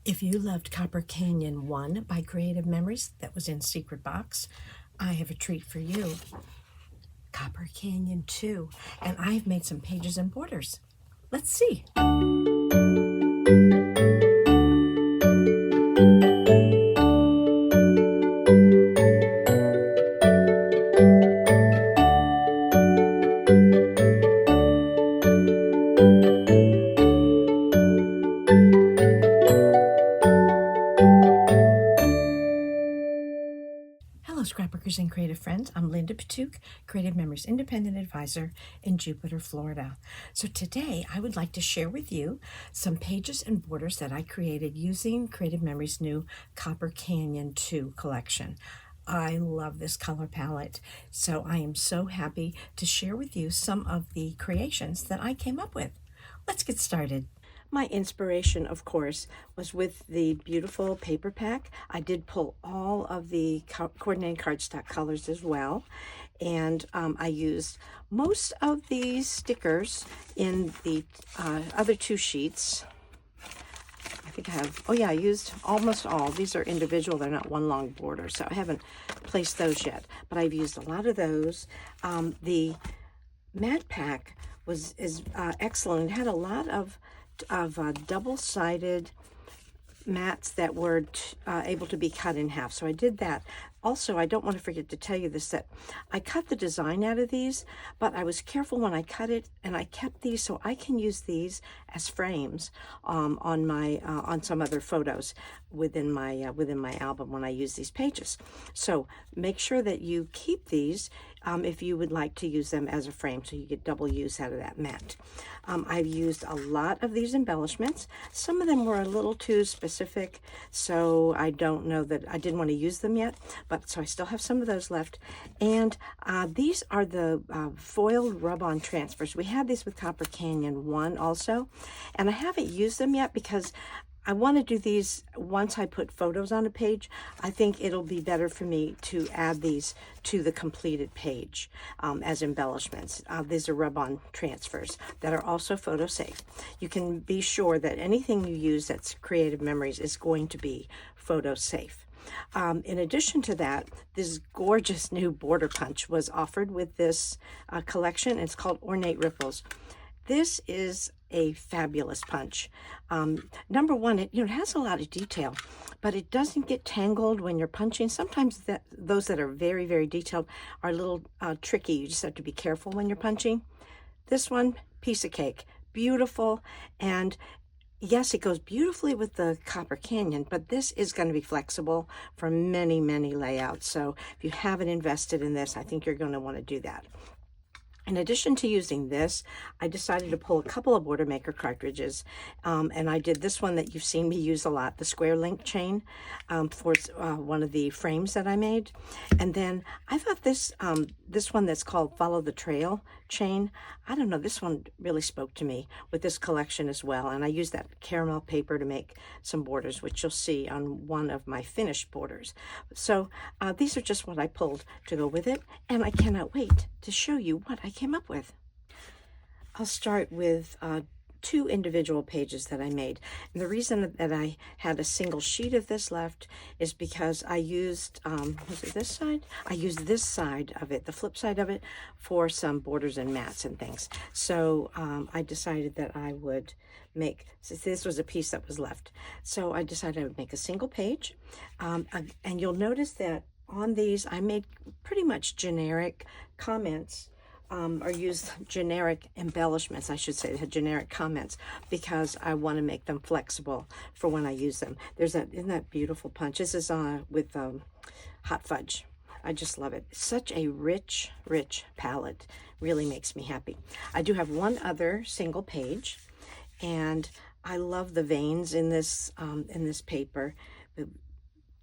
If you loved Copper Canyon 1 by Creative Memories that was in Secret Box, I have a treat for you. Copper Canyon 2, and I've made some pages and borders. Let's see. Hello, scrapbookers and creative friends. I'm Linda Petuch, Creative Memories Independent Advisor in Jupiter, Florida. So today I would like to share with you some pages and borders that I created using Creative Memories' new Copper Canyon 2 collection. I love this color palette, so I am so happy to share with you some of the creations that I came up with. Let's get started. My inspiration, of course, was with the beautiful paper pack. I did pull all of the coordinated cardstock colors as well. And I used most of these stickers in the other two sheets. I think I have, oh yeah, I used almost all. These are individual, they're not one long border, so I haven't placed those yet. But I've used a lot of those. The mat pack is excellent. It had a lot of double-sided mats that were able to be cut in half. So I did that. Also, I don't want to forget to tell you this, that I cut the design out of these, but I was careful when I cut it, and I kept these so I can use these as frames on my on some other photos within my album when I use these pages. So make sure that you keep these if you would like to use them as a frame, so you get double use out of that mat. I've used a lot of these embellishments. Some of them were a little too specific, so I don't know that I didn't want to use them yet, but so I still have some of those left. And these are the foiled rub-on transfers. We had these with Copper Canyon 1 also, and I haven't used them yet because I want to do these once I put photos on a page. I think it'll be better for me to add these to the completed page as embellishments. These are rub-on transfers that are also photo safe. You can be sure that anything you use that's Creative Memories is going to be photo safe. In addition to that, this gorgeous new border punch was offered with this collection. It's called Ornate Ripples. This is a fabulous punch. Number one, it has a lot of detail, but it doesn't get tangled when you're punching. Sometimes those that are very, very detailed are a little tricky. You just have to be careful when you're punching. This one, piece of cake, beautiful, and yes, it goes beautifully with the Copper Canyon, but this is going to be flexible for many, many layouts. So if you haven't invested in this, I think you're going to want to do that. In addition to using this, I decided to pull a couple of Border Maker cartridges, and I did this one that you've seen me use a lot, the square link chain, for one of the frames that I made. And then I thought this one that's called Follow the Trail chain, I don't know, this one really spoke to me with this collection as well. And I used that caramel paper to make some borders, which you'll see on one of my finished borders. So these are just what I pulled to go with it, and I cannot wait to show you what I came up with. I'll start with two individual pages that I made. And the reason that I had a single sheet of this left is because I used, was it this side? I used this side of it, the flip side of it, for some borders and mats and things. So I decided that I would make, since this was a piece that was left, so I decided I would make a single page. And you'll notice that on these, I made pretty much generic comments or use generic embellishments, I should say, generic comments, because I want to make them flexible for when I use them. Isn't that beautiful punch? This is with hot fudge. I just love it. Such a rich, rich palette. Really makes me happy. I do have one other single page, and I love the veins in this paper.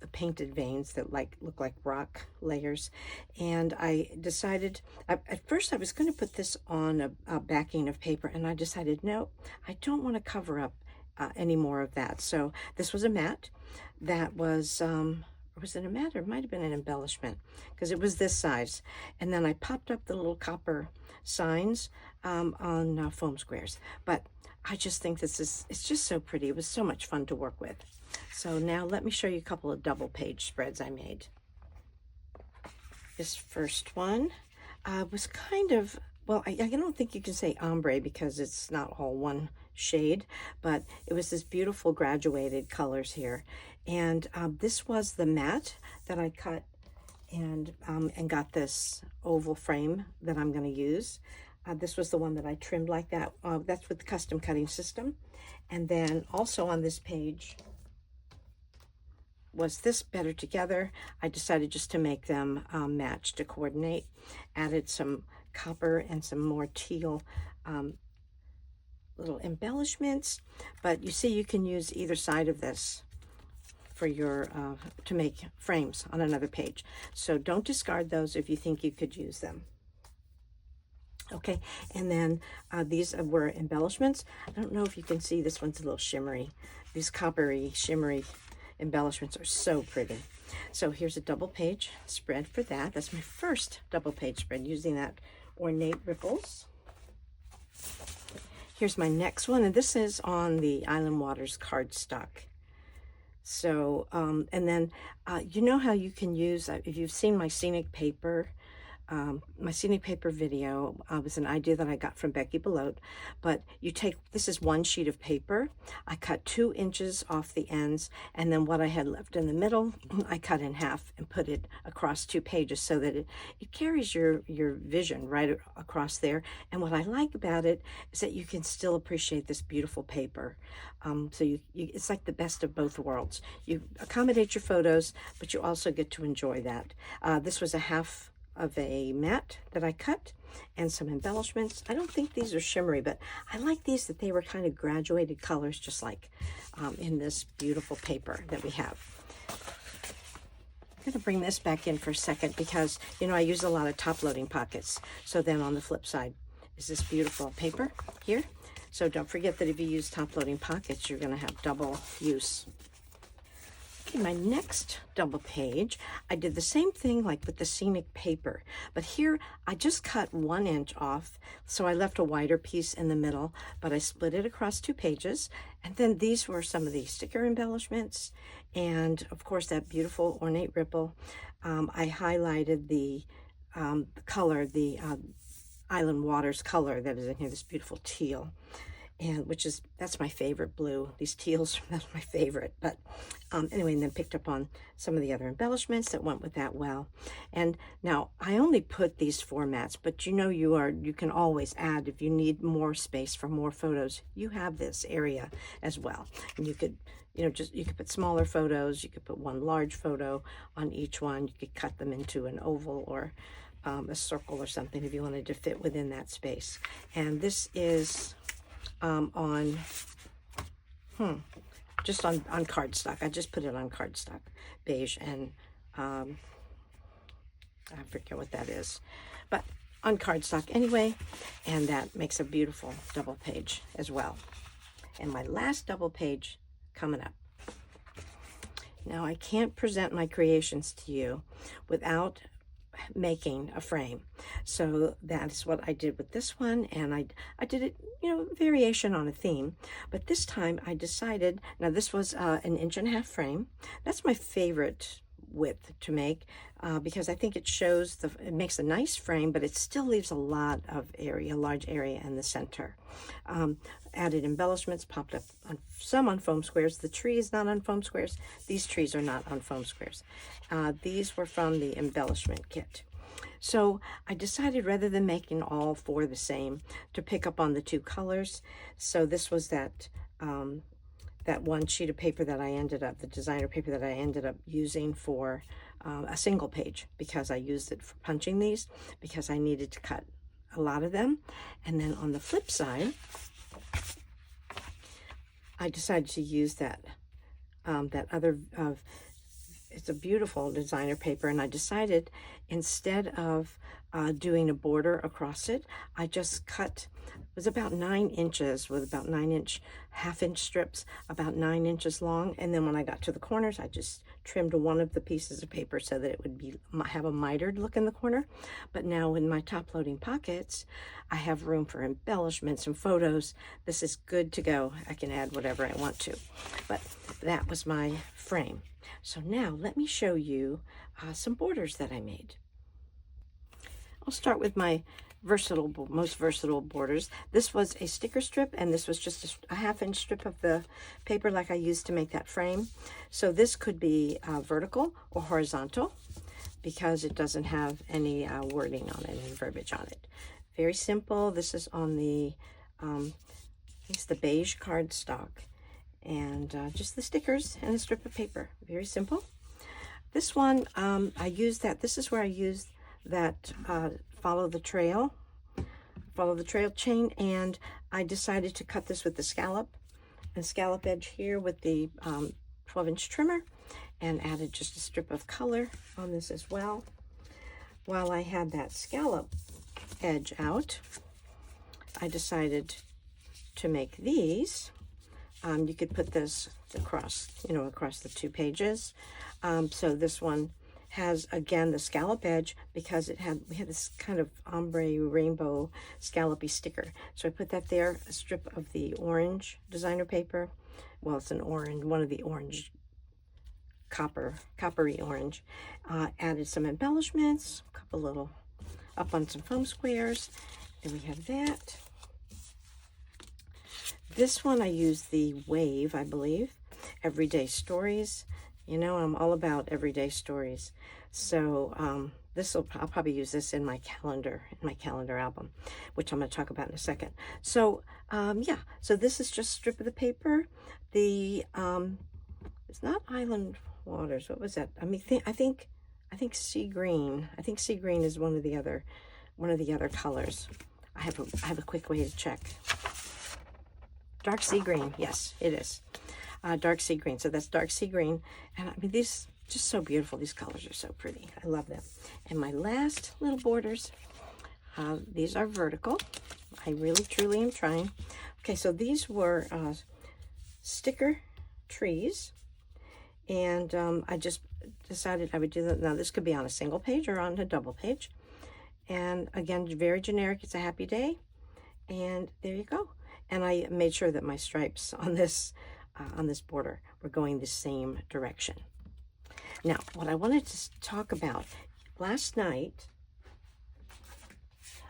The painted veins that look like rock layers. And I decided, at first I was going to put this on a backing of paper, and I decided, no, I don't want to cover up any more of that. So this was a mat that was, or was it a mat, or it might have been an embellishment, because it was this size. And then I popped up the little copper signs on foam squares. But I just think it's just so pretty. It was so much fun to work with. So now let me show you a couple of double page spreads I made. This first one was kind of, well, I don't think you can say ombre because it's not all one shade, but it was this beautiful graduated colors here. And this was the matte that I cut and got this oval frame that I'm going to use. This was the one that I trimmed like that. That's with the custom cutting system. And then also on this page was this Better Together. I decided just to make them match to coordinate. Added some copper and some more teal little embellishments. But you see, you can use either side of this for your to make frames on another page. So don't discard those if you think you could use them. Okay, and then these were embellishments. I don't know if you can see, this one's a little shimmery. These coppery, shimmery embellishments are so pretty. So here's a double page spread for that. That's my first double page spread using that ornate ripples. Here's my next one, and this is on the Island Waters cardstock. So, and then you know how you can use, if you've seen my scenic paper video was an idea that I got from Becky Belote, but you take, this is one sheet of paper. I cut 2 inches off the ends, and then what I had left in the middle, I cut in half and put it across 2 pages so that it carries your vision right across there. And what I like about it is that you can still appreciate this beautiful paper. So it's like the best of both worlds. You accommodate your photos, but you also get to enjoy that. This was a half of a mat that I cut and some embellishments. I don't think these are shimmery, but I like these, that they were kind of graduated colors, just like in this beautiful paper that we have. I'm going to bring this back in for a second because, you know, I use a lot of top loading pockets. So then on the flip side is this beautiful paper here. So don't forget that if you use top loading pockets, you're going to have double use. Okay, my next double page, I did the same thing like with the scenic paper, but here I just cut 1 inch off, so I left a wider piece in the middle, but I split it across 2 pages, and then these were some of the sticker embellishments, and of course that beautiful ornate ripple. I highlighted the color, the Island Waters color that is in here, this beautiful teal. And that's my favorite blue. These teals, that's my favorite. But anyway, and then picked up on some of the other embellishments that went with that well. And now I only put these 4 mats, but you know, you can always add if you need more space for more photos. You have this area as well, and you could, you know, you could put smaller photos. You could put 1 large photo on each one. You could cut them into an oval or a circle or something if you wanted to fit within that space. And this is just on cardstock. I just put it on cardstock, beige, and I forget what that is, but on cardstock anyway, and that makes a beautiful double page as well. And my last double page coming up. Now I can't present my creations to you without making a frame. So that is what I did with this one, and I did it, you know, variation on a theme, but this time I decided, now this was an 1.5 inch frame. That's my favorite width to make because I think it shows it makes a nice frame, but it still leaves a lot of area, large area in the center. Added embellishments, popped up some on foam squares. The tree is not on foam squares. These trees are not on foam squares. These were from the embellishment kit. So I decided, rather than making all 4 the same, to pick up on the 2 colors. So this was that one sheet of paper that I ended up, the designer paper that I ended up using for a single page, because I used it for punching these, because I needed to cut a lot of them. And then on the flip side, I decided to use that other it's a beautiful designer paper, and I decided instead of doing a border across it, I just cut, it was about 9 inches with about 9-inch, half-inch strips, about 9 inches long. And then when I got to the corners, I just trimmed one of the pieces of paper so that it would be have a mitered look in the corner. But now in my top loading pockets, I have room for embellishments and photos. This is good to go. I can add whatever I want to. But that was my frame. So now let me show you some borders that I made. I'll start with my most versatile borders. This was a sticker strip, and this was just a half-inch strip of the paper like I used to make that frame. So this could be vertical or horizontal because it doesn't have any wording on it, any verbiage on it. Very simple. This is on the, it's the beige cardstock, and just the stickers and a strip of paper. Very simple. This one, I used that. This is where I used that follow the trail chain, and I decided to cut this with the scallop edge here with the 12-inch trimmer, and added just a strip of color on this as well. While I had that scallop edge out, I decided to make these. You could put this across, across the 2 pages. So this one has, again, the scallop edge because we had this kind of ombre rainbow scallopy sticker. So I put that there, a strip of the orange designer paper. Well, it's an orange, one of the orange, coppery orange. Added some embellishments, a couple little, up on some foam squares. Then we have that. This one I used the wave, I believe, Everyday Stories. I'm all about everyday stories. So I'll probably use this in my calendar album, which I'm going to talk about in a second. So yeah, so this is just a strip of the paper. The it's not Island Waters. What was that? I think sea green. I think sea green is one of the other colors. I have a quick way to check. Dark sea green. Yes, it is. Dark sea green. So that's dark sea green. And these just so beautiful. These colors are so pretty. I love them. And my last little borders, these are vertical. I really, truly am trying. Okay, so these were sticker trees. And I just decided I would do that. Now, this could be on a single page or on a double page. And again, very generic. It's a happy day. And there you go. And I made sure that my stripes on this border were going the same direction. Now, what I wanted to talk about, last night,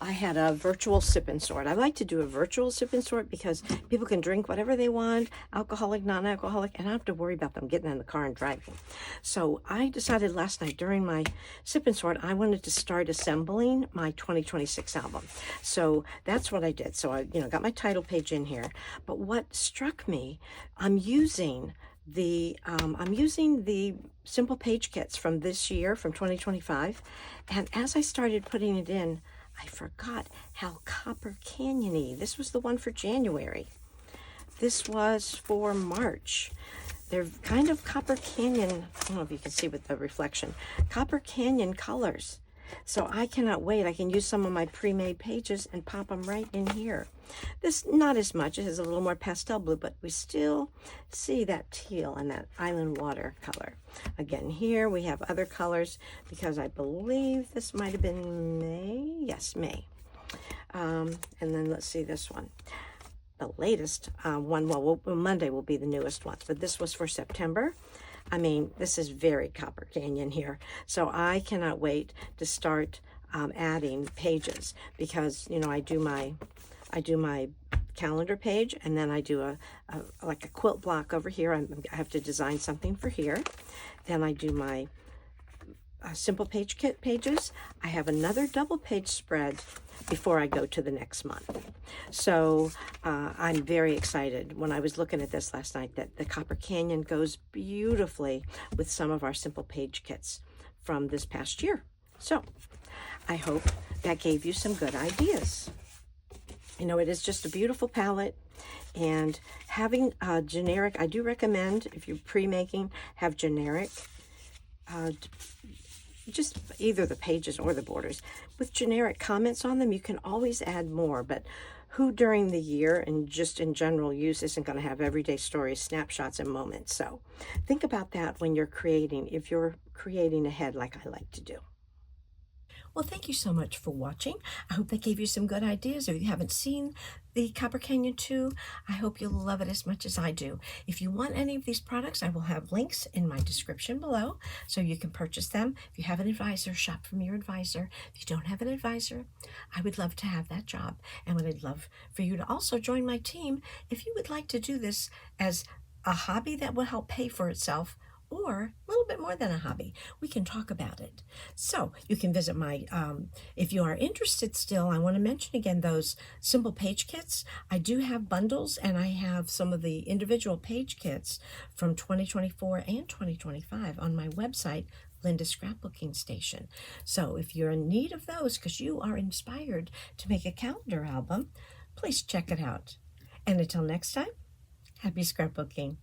I had a virtual sip and sort. I like to do a virtual sip and sort because people can drink whatever they want, alcoholic, non-alcoholic, and I don't have to worry about them getting in the car and driving. So I decided last night during my sip and sort, I wanted to start assembling my 2026 album. So that's what I did. So I, got my title page in here. But what struck me, I'm using the simple page kits from this year, from 2025. And as I started putting it in, I forgot how Copper Canyon-y. This was the one for January. This was for March. They're kind of Copper Canyon, I don't know if you can see with the reflection, Copper Canyon colors. So I cannot wait. I can use some of my pre-made pages and pop them right in here. This, not as much. It has a little more pastel blue, but we still see that teal and that island water color. Again, here we have other colors because I believe this might have been May. Yes, May. And then let's see this one. The latest one, Monday will be the newest one, but this was for September. This is very Copper Canyon here. So I cannot wait to start adding pages because, I do my calendar page, and then I do like a quilt block over here. I have to design something for here. Then I do my simple page kit pages. I have another double page spread before I go to the next month. So I'm very excited when I was looking at this last night that the Copper Canyon goes beautifully with some of our simple page kits from this past year. So I hope that gave you some good ideas. It is just a beautiful palette, and having generic, I do recommend if you're pre-making, have generic just either the pages or the borders. With generic comments on them, you can always add more, but who during the year and just in general use isn't going to have everyday stories, snapshots, and moments? So think about that when you're creating, if you're creating ahead like I like to do. Well, thank you so much for watching. I hope that gave you some good ideas. If you haven't seen the Copper Canyon 2, I hope you'll love it as much as I do. If you want any of these products, I will have links in my description below so you can purchase them. If you have an advisor, shop from your advisor. If you don't have an advisor, I would love to have that job. And I'd love for you to also join my team if you would like to do this as a hobby that will help pay for itself, or a little bit more than a hobby. We can talk about it. So you can visit my, if you are interested still, I want to mention again those simple page kits. I do have bundles, and I have some of the individual page kits from 2024 and 2025 on my website, Linda Scrapbooking Station. So if you're in need of those because you are inspired to make a calendar album, please check it out. And until next time, happy scrapbooking.